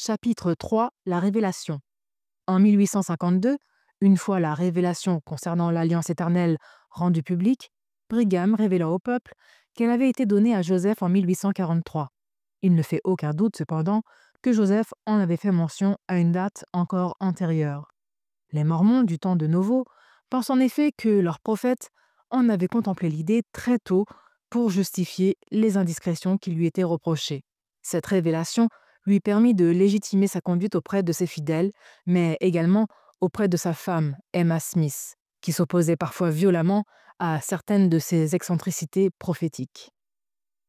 Chapitre 3. La révélation. En 1852, une fois la révélation concernant l'Alliance éternelle rendue publique, Brigham révéla au peuple qu'elle avait été donnée à Joseph en 1843. Il ne fait aucun doute cependant que Joseph en avait fait mention à une date encore antérieure. Les Mormons du temps de Novo pensent en effet que leur prophète en avait contemplé l'idée très tôt pour justifier les indiscrétions qui lui étaient reprochées. Cette révélation lui permit de légitimer sa conduite auprès de ses fidèles, mais également auprès de sa femme, Emma Smith, qui s'opposait parfois violemment à certaines de ses excentricités prophétiques.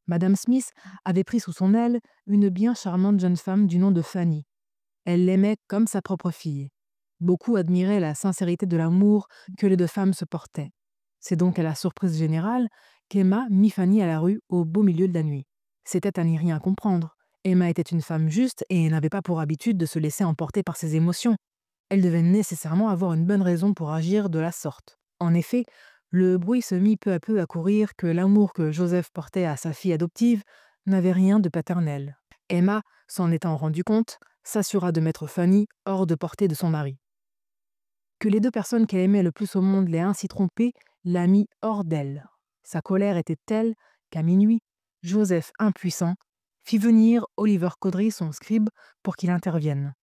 Madame Smith avait pris sous son aile une bien charmante jeune femme du nom de Fanny. Elle l'aimait comme sa propre fille. Beaucoup admiraient la sincérité de l'amour que les deux femmes se portaient. C'est donc à la surprise générale qu'Emma mit Fanny à la rue au beau milieu de la nuit. C'était à n'y rien comprendre. Emma était une femme juste et n'avait pas pour habitude de se laisser emporter par ses émotions. Elle devait nécessairement avoir une bonne raison pour agir de la sorte. En effet, le bruit se mit peu à peu à courir que l'amour que Joseph portait à sa fille adoptive n'avait rien de paternel. Emma, s'en étant rendue compte, s'assura de mettre Fanny hors de portée de son mari. Que les deux personnes qu'elle aimait le plus au monde l'aient ainsi trompée la mit hors d'elle. Sa colère était telle qu'à minuit, Joseph, impuissant, fit venir Oliver Cowdery, son scribe, pour qu'il intervienne.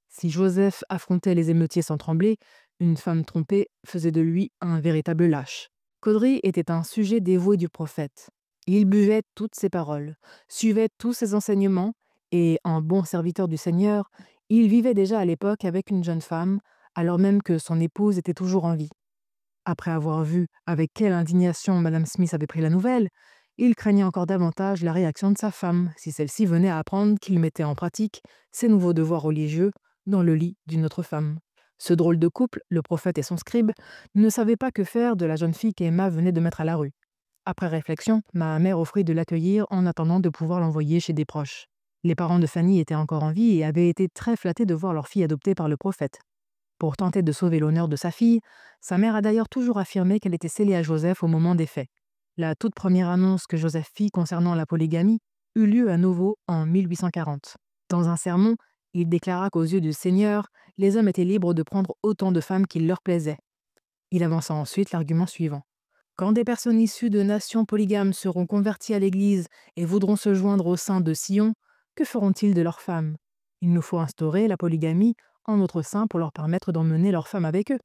Si Joseph affrontait les émeutiers sans trembler, une femme trompée faisait de lui un véritable lâche. Cowdery était un sujet dévoué du prophète. Il buvait toutes ses paroles, suivait tous ses enseignements, et, en bon serviteur du Seigneur, il vivait déjà à l'époque avec une jeune femme, alors même que son épouse était toujours en vie. Après avoir vu avec quelle indignation Madame Smith avait pris la nouvelle, il craignait encore davantage la réaction de sa femme si celle-ci venait à apprendre qu'il mettait en pratique ses nouveaux devoirs religieux dans le lit d'une autre femme. Ce drôle de couple, le prophète et son scribe, ne savaient pas que faire de la jeune fille qu'Emma venait de mettre à la rue. Après réflexion, ma mère offrit de l'accueillir en attendant de pouvoir l'envoyer chez des proches. Les parents de Fanny étaient encore en vie et avaient été très flattés de voir leur fille adoptée par le prophète. Pour tenter de sauver l'honneur de sa fille, sa mère a d'ailleurs toujours affirmé qu'elle était scellée à Joseph au moment des faits. La toute première annonce que Joseph fit concernant la polygamie eut lieu à nouveau en 1840. Dans un sermon, il déclara qu'aux yeux du Seigneur, les hommes étaient libres de prendre autant de femmes qu'il leur plaisait. Il avança ensuite l'argument suivant. Quand des personnes issues de nations polygames seront converties à l'Église et voudront se joindre au sein de Sion, que feront-ils de leurs femmes? Il nous faut instaurer la polygamie en notre sein pour leur permettre d'emmener leurs femmes avec eux.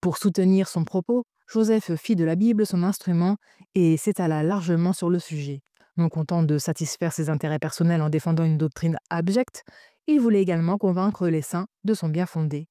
Pour soutenir son propos, Joseph fit de la Bible son instrument et s'étala largement sur le sujet. Non content de satisfaire ses intérêts personnels en défendant une doctrine abjecte, il voulait également convaincre les saints de son bien fondé.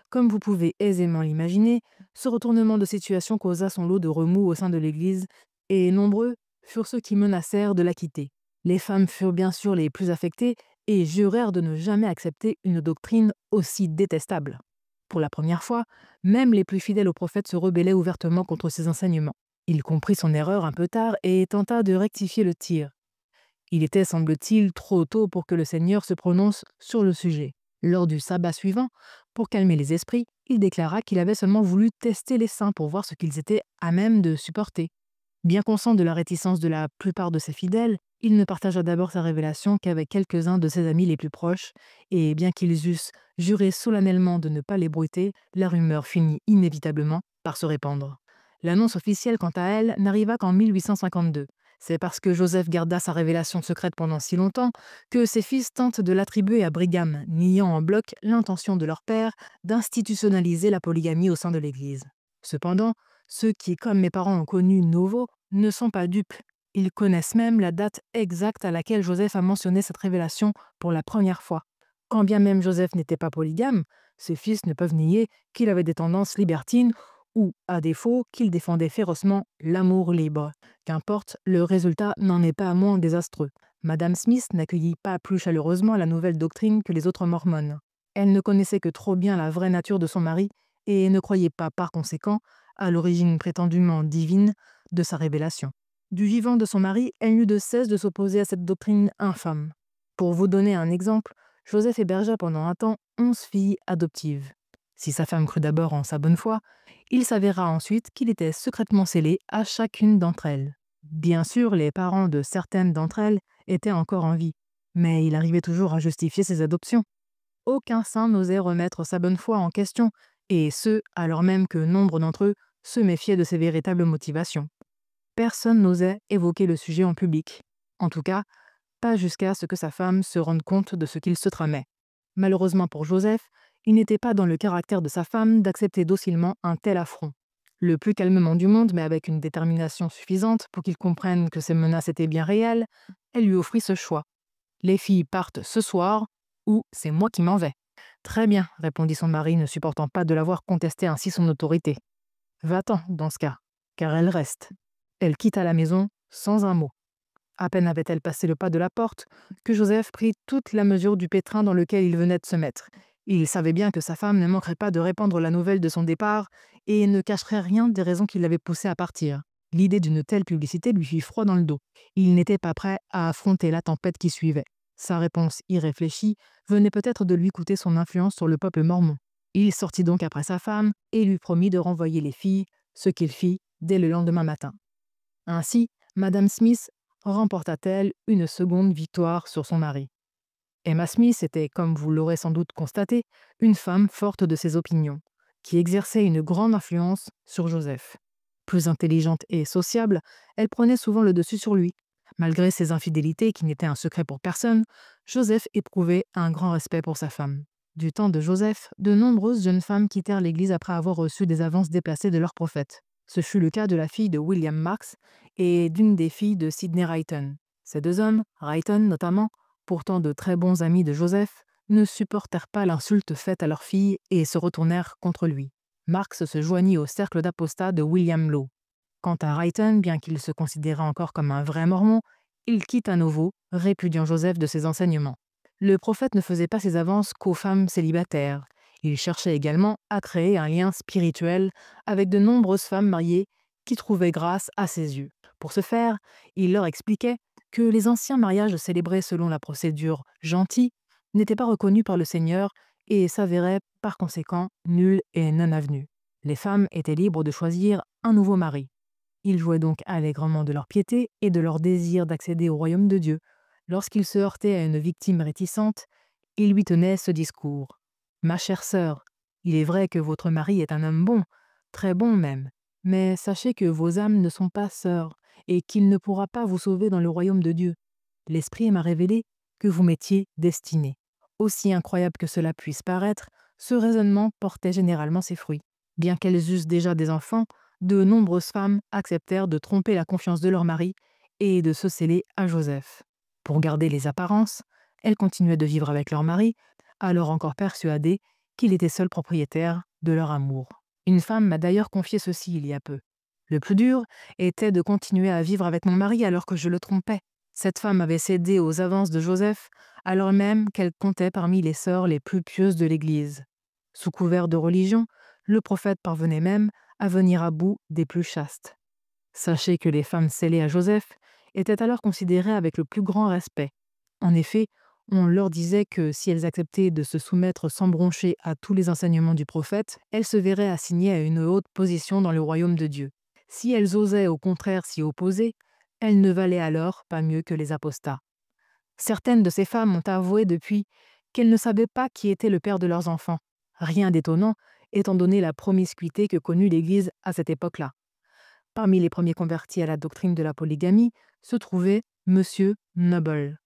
Comme vous pouvez aisément l'imaginer, ce retournement de situation causa son lot de remous au sein de l'Église, et nombreux furent ceux qui menacèrent de la quitter. Les femmes furent bien sûr les plus affectées et jurèrent de ne jamais accepter une doctrine aussi détestable. Pour la première fois, même les plus fidèles au prophète se rebellaient ouvertement contre ses enseignements. Il comprit son erreur un peu tard et tenta de rectifier le tir. Il était, semble-t-il, trop tôt pour que le Seigneur se prononce sur le sujet. Lors du sabbat suivant, pour calmer les esprits, il déclara qu'il avait seulement voulu tester les saints pour voir ce qu'ils étaient à même de supporter. Bien conscient de la réticence de la plupart de ses fidèles, il ne partagea d'abord sa révélation qu'avec quelques-uns de ses amis les plus proches, et bien qu'ils eussent juré solennellement de ne pas les brouter, la rumeur finit inévitablement par se répandre. L'annonce officielle, quant à elle, n'arriva qu'en 1852. C'est parce que Joseph garda sa révélation secrète pendant si longtemps que ses fils tentent de l'attribuer à Brigham, niant en bloc l'intention de leur père d'institutionnaliser la polygamie au sein de l'Église. Cependant, ceux qui, comme mes parents ont connu Novo, ne sont pas dupes. Ils connaissent même la date exacte à laquelle Joseph a mentionné cette révélation pour la première fois. Quand bien même Joseph n'était pas polygame, ses fils ne peuvent nier qu'il avait des tendances libertines ou, à défaut, qu'il défendait férocement l'amour libre. Qu'importe, le résultat n'en est pas moins désastreux. Madame Smith n'accueillit pas plus chaleureusement la nouvelle doctrine que les autres mormones. Elle ne connaissait que trop bien la vraie nature de son mari et ne croyait pas, par conséquent, à l'origine prétendument divine de sa révélation. Du vivant de son mari, elle n'eut de cesse de s'opposer à cette doctrine infâme. Pour vous donner un exemple, Joseph hébergea pendant un temps 11 filles adoptives. Si sa femme crut d'abord en sa bonne foi, il s'avéra ensuite qu'il était secrètement scellé à chacune d'entre elles. Bien sûr, les parents de certaines d'entre elles étaient encore en vie, mais il arrivait toujours à justifier ses adoptions. aucun saint n'osait remettre sa bonne foi en question, et ce, alors même que nombre d'entre eux se méfiaient de ses véritables motivations. Personne n'osait évoquer le sujet en public. En tout cas, pas jusqu'à ce que sa femme se rende compte de ce qu'il se tramait. Malheureusement pour Joseph, il n'était pas dans le caractère de sa femme d'accepter docilement un tel affront. Le plus calmement du monde, mais avec une détermination suffisante pour qu'il comprenne que ces menaces étaient bien réelles, elle lui offrit ce choix. Les filles partent ce soir, ou c'est moi qui m'en vais. Très bien, répondit son mari, ne supportant pas de la voir contester ainsi son autorité. Va-t'en, dans ce cas, car elle reste. Elle quitta la maison sans un mot. À peine avait-elle passé le pas de la porte que Joseph prit toute la mesure du pétrin dans lequel il venait de se mettre. Il savait bien que sa femme ne manquerait pas de répandre la nouvelle de son départ et ne cacherait rien des raisons qui l'avaient poussé à partir. L'idée d'une telle publicité lui fit froid dans le dos. Il n'était pas prêt à affronter la tempête qui suivait. Sa réponse irréfléchie venait peut-être de lui coûter son influence sur le peuple mormon. Il sortit donc après sa femme et lui promit de renvoyer les filles, ce qu'il fit dès le lendemain matin. Ainsi, Madame Smith remporta-t-elle une seconde victoire sur son mari. Emma Smith était, comme vous l'aurez sans doute constaté, une femme forte de ses opinions, qui exerçait une grande influence sur Joseph. Plus intelligente et sociable, elle prenait souvent le dessus sur lui. Malgré ses infidélités qui n'étaient un secret pour personne, Joseph éprouvait un grand respect pour sa femme. Du temps de Joseph, de nombreuses jeunes femmes quittèrent l'Église après avoir reçu des avances déplacées de leur prophète. Ce fut le cas de la fille de William Marks et d'une des filles de Sidney Wrighton. Ces deux hommes, Wrighton notamment, pourtant de très bons amis de Joseph, ne supportèrent pas l'insulte faite à leur fille et se retournèrent contre lui. Marks se joignit au cercle d'apostats de William Law. Quant à Wrighton, bien qu'il se considérât encore comme un vrai mormon, il quitte à nouveau, répudiant Joseph de ses enseignements. Le prophète ne faisait pas ses avances qu'aux femmes célibataires. Il cherchait également à créer un lien spirituel avec de nombreuses femmes mariées qui trouvaient grâce à ses yeux. Pour ce faire, il leur expliquait que les anciens mariages célébrés selon la procédure gentille n'étaient pas reconnus par le Seigneur et s'avéraient par conséquent nuls et non avenus. Les femmes étaient libres de choisir un nouveau mari. Ils jouaient donc allègrement de leur piété et de leur désir d'accéder au royaume de Dieu. Lorsqu'il se heurtait à une victime réticente, il lui tenait ce discours. « Ma chère sœur, il est vrai que votre mari est un homme bon, très bon même, mais sachez que vos âmes ne sont pas sœurs et qu'il ne pourra pas vous sauver dans le royaume de Dieu. L'Esprit m'a révélé que vous m'étiez destiné. » Aussi incroyable que cela puisse paraître, ce raisonnement portait généralement ses fruits. Bien qu'elles eussent déjà des enfants, de nombreuses femmes acceptèrent de tromper la confiance de leur mari et de se sceller à Joseph. Pour garder les apparences, elles continuaient de vivre avec leur mari, alors encore persuadées qu'il était seul propriétaire de leur amour. Une femme m'a d'ailleurs confié ceci il y a peu. Le plus dur était de continuer à vivre avec mon mari alors que je le trompais. Cette femme avait cédé aux avances de Joseph, alors même qu'elle comptait parmi les sœurs les plus pieuses de l'Église. Sous couvert de religion, le prophète parvenait même à venir à bout des plus chastes. Sachez que les femmes scellées à Joseph étaient alors considérées avec le plus grand respect. En effet, on leur disait que si elles acceptaient de se soumettre sans broncher à tous les enseignements du prophète, elles se verraient assignées à une haute position dans le royaume de Dieu. Si elles osaient au contraire s'y opposer, elles ne valaient alors pas mieux que les apostats. Certaines de ces femmes ont avoué depuis qu'elles ne savaient pas qui était le père de leurs enfants. Rien d'étonnant, étant donné la promiscuité que connut l'Église à cette époque-là. Parmi les premiers convertis à la doctrine de la polygamie se trouvait Monsieur Noble.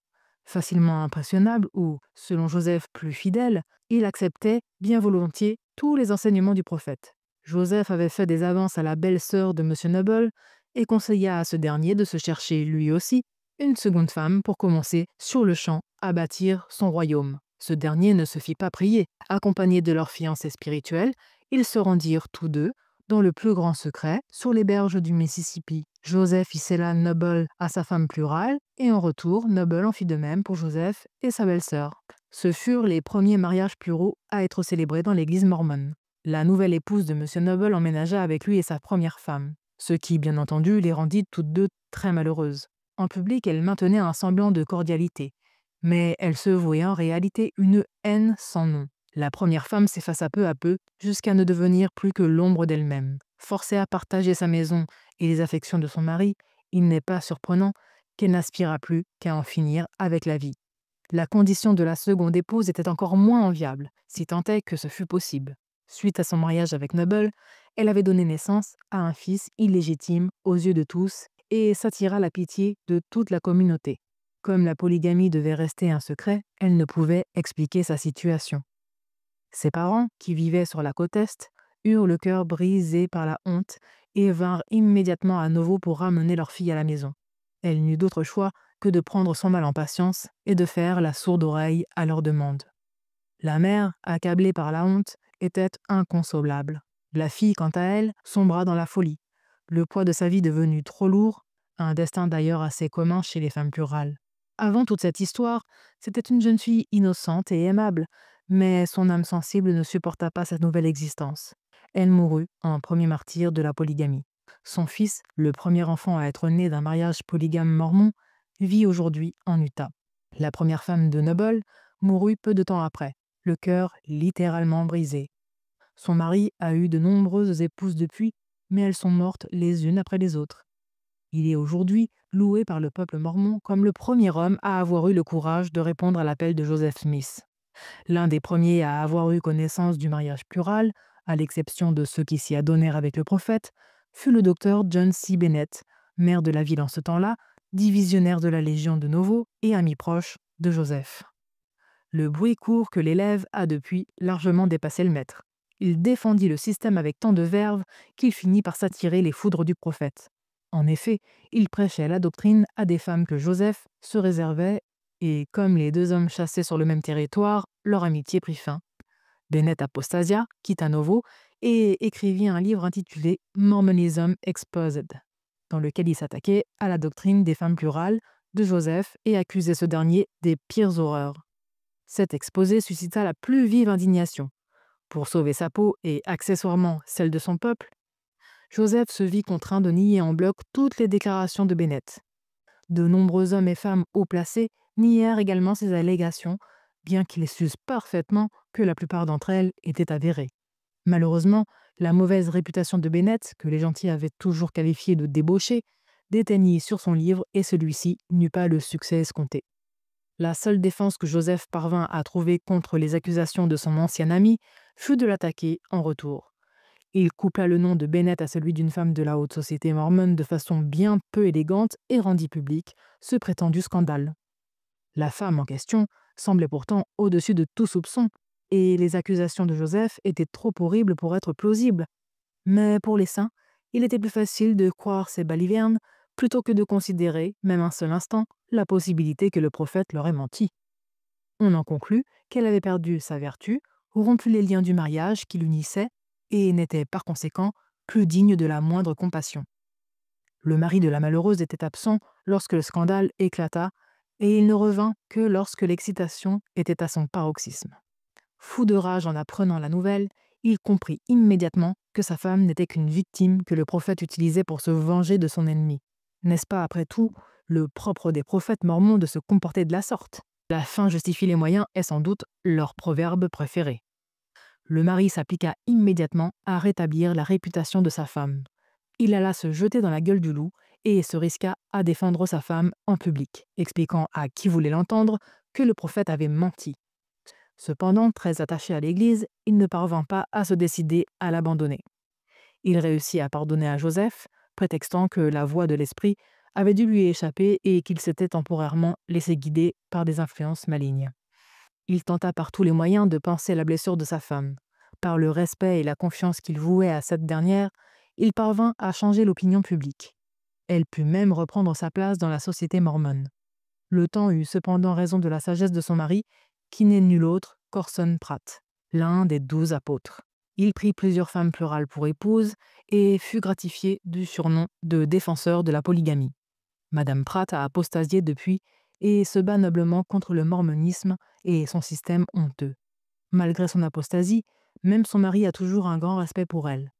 Facilement impressionnable ou, selon Joseph, plus fidèle, il acceptait bien volontiers tous les enseignements du prophète. Joseph avait fait des avances à la belle-sœur de Monsieur Noble et conseilla à ce dernier de se chercher lui aussi une seconde femme pour commencer sur le champ à bâtir son royaume. Ce dernier ne se fit pas prier. Accompagnés de leur fiancée spirituelle, ils se rendirent tous deux dans le plus grand secret sur les berges du Mississippi. Joseph y scella Noble à sa femme plurale et en retour, Noble en fit de même pour Joseph et sa belle-sœur. Ce furent les premiers mariages pluraux à être célébrés dans l'église mormone. La nouvelle épouse de M. Noble emménagea avec lui et sa première femme, ce qui, bien entendu, les rendit toutes deux très malheureuses. En public, elles maintenaient un semblant de cordialité, mais elles se vouaient en réalité une haine sans nom. La première femme s'effaça peu à peu jusqu'à ne devenir plus que l'ombre d'elle-même. Forcée à partager sa maison et les affections de son mari, il n'est pas surprenant qu'elle n'aspirât plus qu'à en finir avec la vie. La condition de la seconde épouse était encore moins enviable, si tant est que ce fût possible. Suite à son mariage avec Noble, elle avait donné naissance à un fils illégitime aux yeux de tous et s'attira la pitié de toute la communauté. Comme la polygamie devait rester un secret, elle ne pouvait expliquer sa situation. Ses parents, qui vivaient sur la côte Est, eurent le cœur brisé par la honte et vinrent immédiatement à nouveau pour ramener leur fille à la maison. Elle n'eut d'autre choix que de prendre son mal en patience et de faire la sourde oreille à leurs demandes. La mère, accablée par la honte, était inconsolable. La fille, quant à elle, sombra dans la folie. Le poids de sa vie devenu trop lourd, un destin d'ailleurs assez commun chez les femmes plurales. Avant toute cette histoire, c'était une jeune fille innocente et aimable, mais son âme sensible ne supporta pas cette nouvelle existence. Elle mourut en premier martyr de la polygamie. Son fils, le premier enfant à être né d'un mariage polygame mormon, vit aujourd'hui en Utah. La première femme de Noble mourut peu de temps après, le cœur littéralement brisé. Son mari a eu de nombreuses épouses depuis, mais elles sont mortes les unes après les autres. Il est aujourd'hui loué par le peuple mormon comme le premier homme à avoir eu le courage de répondre à l'appel de Joseph Smith. L'un des premiers à avoir eu connaissance du mariage plural, à l'exception de ceux qui s'y adonnèrent avec le prophète, fut le docteur John C. Bennett, maire de la ville en ce temps-là, divisionnaire de la Légion de Novo et ami proche de Joseph. Le bruit court que l'élève a depuis largement dépassé le maître. Il défendit le système avec tant de verve qu'il finit par s'attirer les foudres du prophète. En effet, il prêchait la doctrine à des femmes que Joseph se réservait, et comme les deux hommes chassaient sur le même territoire, leur amitié prit fin. Bennett apostasia, quitta Novo, et écrivit un livre intitulé Mormonism Exposed, dans lequel il s'attaquait à la doctrine des femmes plurales de Joseph et accusait ce dernier des pires horreurs. Cet exposé suscita la plus vive indignation. Pour sauver sa peau et accessoirement celle de son peuple, Joseph se vit contraint de nier en bloc toutes les déclarations de Bennett. De nombreux hommes et femmes haut placés nièrent également ces allégations, bien qu'ils sussent parfaitement que la plupart d'entre elles étaient avérées. Malheureusement, la mauvaise réputation de Bennett, que les gentils avaient toujours qualifié de débauché, déteignit sur son livre et celui-ci n'eut pas le succès escompté. La seule défense que Joseph parvint à trouver contre les accusations de son ancien ami fut de l'attaquer en retour. Il coupla le nom de Bennett à celui d'une femme de la haute société mormone de façon bien peu élégante et rendit public ce prétendu scandale. La femme en question semblait pourtant au-dessus de tout soupçon, et les accusations de Joseph étaient trop horribles pour être plausibles. Mais pour les saints, il était plus facile de croire ces balivernes plutôt que de considérer, même un seul instant, la possibilité que le prophète leur ait menti. On en conclut qu'elle avait perdu sa vertu, rompu les liens du mariage qui l'unissaient, et n'était par conséquent plus digne de la moindre compassion. Le mari de la malheureuse était absent lorsque le scandale éclata, et il ne revint que lorsque l'excitation était à son paroxysme. Fou de rage en apprenant la nouvelle, il comprit immédiatement que sa femme n'était qu'une victime que le prophète utilisait pour se venger de son ennemi. N'est-ce pas, après tout, le propre des prophètes mormons de se comporter de la sorte? La fin justifie les moyens est sans doute leur proverbe préféré. Le mari s'appliqua immédiatement à rétablir la réputation de sa femme. Il alla se jeter dans la gueule du loup et se risqua à défendre sa femme en public, expliquant à qui voulait l'entendre que le prophète avait menti. Cependant, très attaché à l'Église, il ne parvint pas à se décider à l'abandonner. Il réussit à pardonner à Joseph, prétextant que la voix de l'esprit avait dû lui échapper et qu'il s'était temporairement laissé guider par des influences malignes. Il tenta par tous les moyens de panser la blessure de sa femme. Par le respect et la confiance qu'il vouait à cette dernière, il parvint à changer l'opinion publique. Elle put même reprendre sa place dans la société mormone. Le temps eut cependant raison de la sagesse de son mari, qui n'est nul autre qu'Orson Pratt, l'un des 12 apôtres. Il prit plusieurs femmes plurales pour épouses et fut gratifié du surnom de défenseur de la polygamie. Madame Pratt a apostasié depuis et se bat noblement contre le mormonisme et son système honteux. Malgré son apostasie, même son mari a toujours un grand respect pour elle.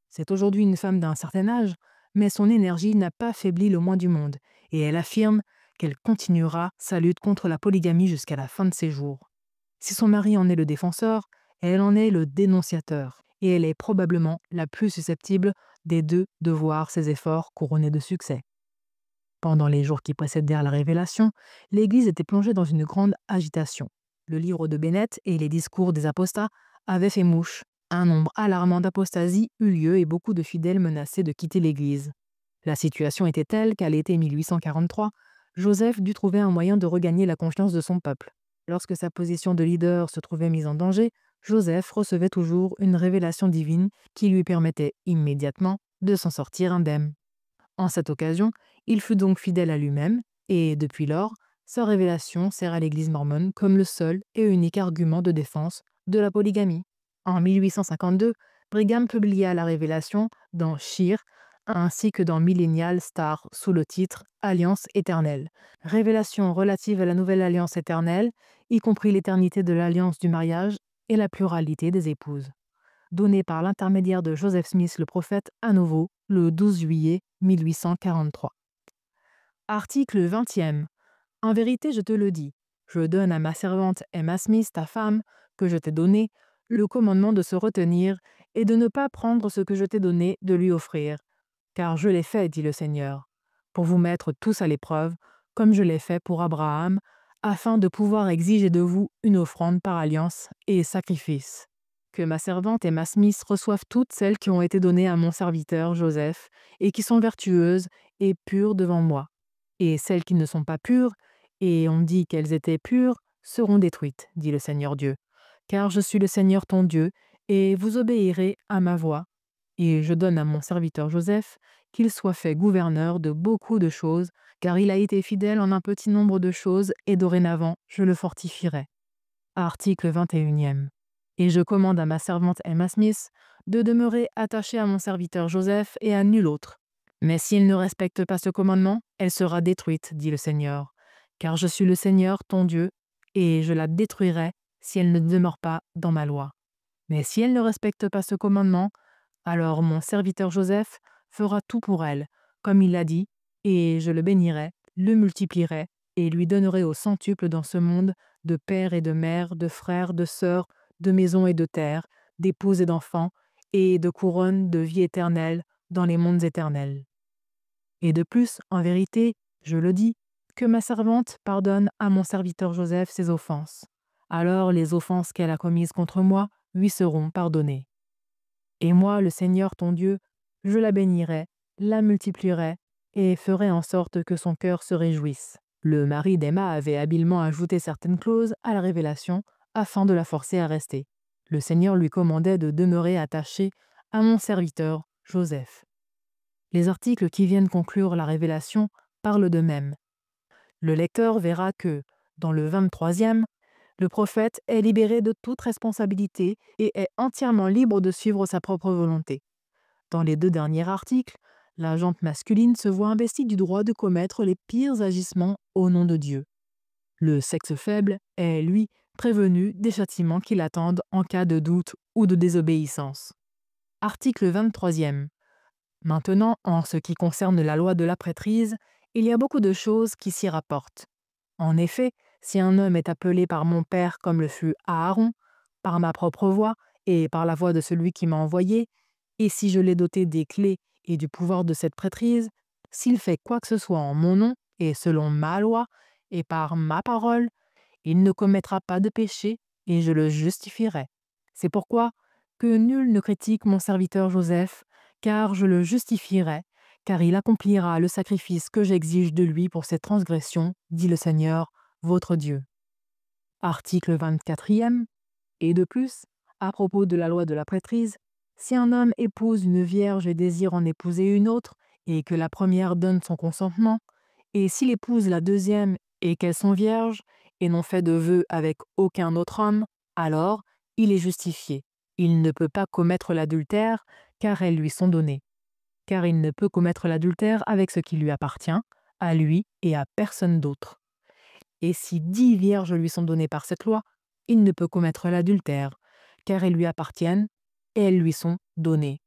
C'est aujourd'hui une femme d'un certain âge, mais son énergie n'a pas faibli le moins du monde, et elle affirme qu'elle continuera sa lutte contre la polygamie jusqu'à la fin de ses jours. Si son mari en est le défenseur, elle en est le dénonciateur, et elle est probablement la plus susceptible des deux de voir ses efforts couronnés de succès. Pendant les jours qui précédèrent la révélation, l'Église était plongée dans une grande agitation. Le livre de Bennett et les discours des apostats avaient fait mouche. Un nombre alarmant d'apostasies eut lieu et beaucoup de fidèles menaçaient de quitter l'Église. La situation était telle qu'à l'été 1843, Joseph dut trouver un moyen de regagner la confiance de son peuple. Lorsque sa position de leader se trouvait mise en danger, Joseph recevait toujours une révélation divine qui lui permettait immédiatement de s'en sortir indemne. En cette occasion, il fut donc fidèle à lui-même et, depuis lors, sa révélation sert à l'Église mormone comme le seul et unique argument de défense de la polygamie. En 1852, Brigham publia la révélation dans Shir ainsi que dans Millennial Star sous le titre Alliance éternelle. Révélation relative à la nouvelle alliance éternelle, y compris l'éternité de l'alliance du mariage et la pluralité des épouses. Donnée par l'intermédiaire de Joseph Smith le prophète à nouveau le 12 juillet 1843. Article 20e. En vérité, je te le dis, je donne à ma servante Emma Smith, ta femme, que je t'ai donnée, le commandement de se retenir et de ne pas prendre ce que je t'ai donné de lui offrir. Car je l'ai fait, dit le Seigneur, pour vous mettre tous à l'épreuve, comme je l'ai fait pour Abraham, afin de pouvoir exiger de vous une offrande par alliance et sacrifice. Que ma servante Emma Smith reçoive toutes celles qui ont été données à mon serviteur Joseph et qui sont vertueuses et pures devant moi. Et celles qui ne sont pas pures, et on dit qu'elles étaient pures, seront détruites, dit le Seigneur Dieu. Car je suis le Seigneur ton Dieu, et vous obéirez à ma voix. Et je donne à mon serviteur Joseph qu'il soit fait gouverneur de beaucoup de choses, car il a été fidèle en un petit nombre de choses, et dorénavant je le fortifierai. Article 21e. Et je commande à ma servante Emma Smith de demeurer attachée à mon serviteur Joseph et à nul autre. Mais si elle ne respecte pas ce commandement, elle sera détruite, dit le Seigneur. Car je suis le Seigneur, ton Dieu, et je la détruirai si elle ne demeure pas dans ma loi. Mais si elle ne respecte pas ce commandement, alors mon serviteur Joseph fera tout pour elle, comme il l'a dit, et je le bénirai, le multiplierai, et lui donnerai au centuple dans ce monde de père et de mère, de frères, de sœurs, de maisons et de terres, d'épouses et d'enfants, et de couronnes de vie éternelle dans les mondes éternels. Et de plus, en vérité, je le dis, que ma servante pardonne à mon serviteur Joseph ses offenses. Alors les offenses qu'elle a commises contre moi lui seront pardonnées. Et moi, le Seigneur ton Dieu, je la bénirai, la multiplierai, et ferai en sorte que son cœur se réjouisse. Le mari d'Emma avait habilement ajouté certaines clauses à la révélation afin de la forcer à rester. Le Seigneur lui commandait de demeurer attaché à mon serviteur Joseph. Les articles qui viennent conclure la révélation parlent d'eux-mêmes. Le lecteur verra que, dans le 23e, le prophète est libéré de toute responsabilité et est entièrement libre de suivre sa propre volonté. Dans les 2 derniers articles, la jante masculine se voit investie du droit de commettre les pires agissements au nom de Dieu. Le sexe faible est, lui, prévenu des châtiments qui l'attendent en cas de doute ou de désobéissance. Article 23e. Maintenant, en ce qui concerne la loi de la prêtrise, il y a beaucoup de choses qui s'y rapportent. En effet, si un homme est appelé par mon Père comme le fut Aaron, par ma propre voix et par la voix de celui qui m'a envoyé, et si je l'ai doté des clés et du pouvoir de cette prêtrise, s'il fait quoi que ce soit en mon nom et selon ma loi et par ma parole, il ne commettra pas de péché et je le justifierai. C'est pourquoi que nul ne critique mon serviteur Joseph, car je le justifierai, car il accomplira le sacrifice que j'exige de lui pour ses transgressions, dit le Seigneur, votre Dieu. Article 24e. Et de plus, à propos de la loi de la prêtrise, si un homme épouse une vierge et désire en épouser une autre, et que la première donne son consentement, et s'il épouse la deuxième et qu'elles sont vierges, et n'ont fait de vœux avec aucun autre homme, alors il est justifié. Il ne peut pas commettre l'adultère, car elles lui sont données. Car il ne peut commettre l'adultère avec ce qui lui appartient, à lui et à personne d'autre. Et si 10 vierges lui sont données par cette loi, il ne peut commettre l'adultère, car elles lui appartiennent et elles lui sont données.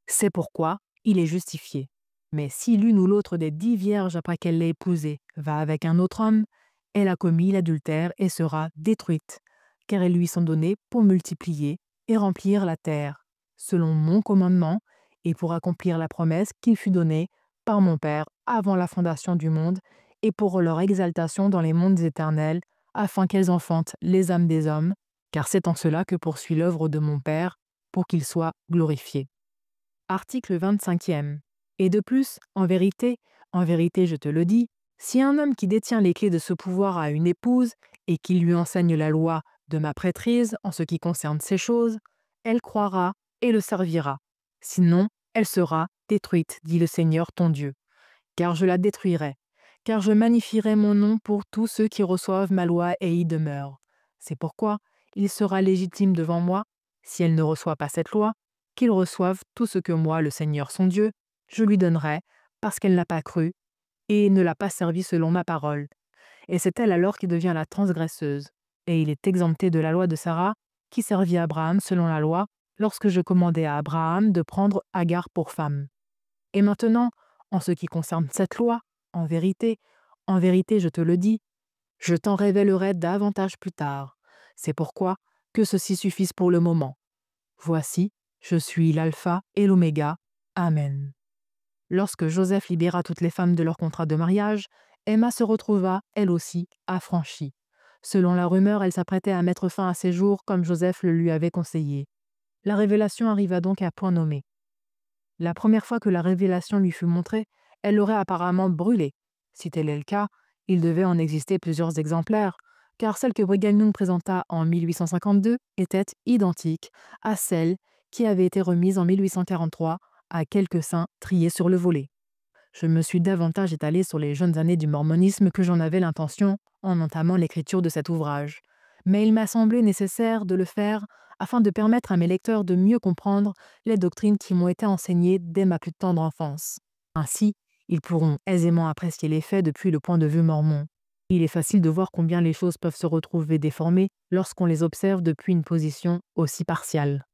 C'est pourquoi il est justifié. Mais si l'une ou l'autre des 10 vierges après qu'elle l'ait épousée va avec un autre homme, elle a commis l'adultère et sera détruite, car elles lui sont données pour multiplier et remplir la terre, selon mon commandement, et pour accomplir la promesse qui fut donnée par mon Père avant la fondation du monde, et pour leur exaltation dans les mondes éternels, afin qu'elles enfantent les âmes des hommes, car c'est en cela que poursuit l'œuvre de mon Père, pour qu'il soit glorifié. Article 25e. Et de plus, en vérité je te le dis, si un homme qui détient les clés de ce pouvoir a une épouse, et qui lui enseigne la loi de ma prêtrise en ce qui concerne ces choses, elle croira et le servira. Sinon, elle sera détruite, dit le Seigneur ton Dieu. Car je la détruirai, car je magnifierai mon nom pour tous ceux qui reçoivent ma loi et y demeurent. C'est pourquoi il sera légitime devant moi, si elle ne reçoit pas cette loi, qu'il reçoive tout ce que moi, le Seigneur son Dieu, je lui donnerai, parce qu'elle n'a pas cru et ne l'a pas servi selon ma parole. Et c'est elle alors qui devient la transgresseuse. Et il est exempté de la loi de Sarah, qui servit Abraham selon la loi, lorsque je commandai à Abraham de prendre Agar pour femme. Et maintenant, en ce qui concerne cette loi, en vérité je te le dis, je t'en révélerai davantage plus tard. C'est pourquoi que ceci suffise pour le moment. Voici, je suis l'alpha et l'oméga. Amen. Lorsque Joseph libéra toutes les femmes de leur contrat de mariage, Emma se retrouva, elle aussi, affranchie. Selon la rumeur, elle s'apprêtait à mettre fin à ses jours comme Joseph le lui avait conseillé. La révélation arriva donc à point nommé. La première fois que la révélation lui fut montrée, elle l'aurait apparemment brûlée. Si tel est le cas, il devait en exister plusieurs exemplaires, car celle que Brigham Young présenta en 1852 était identique à celle qui avait été remise en 1843 à quelques saints triés sur le volet. Je me suis davantage étalé sur les jeunes années du mormonisme que j'en avais l'intention en entamant l'écriture de cet ouvrage. Mais il m'a semblé nécessaire de le faire afin de permettre à mes lecteurs de mieux comprendre les doctrines qui m'ont été enseignées dès ma plus tendre enfance. Ainsi, ils pourront aisément apprécier les faits depuis le point de vue mormon. Il est facile de voir combien les choses peuvent se retrouver déformées lorsqu'on les observe depuis une position aussi partiale.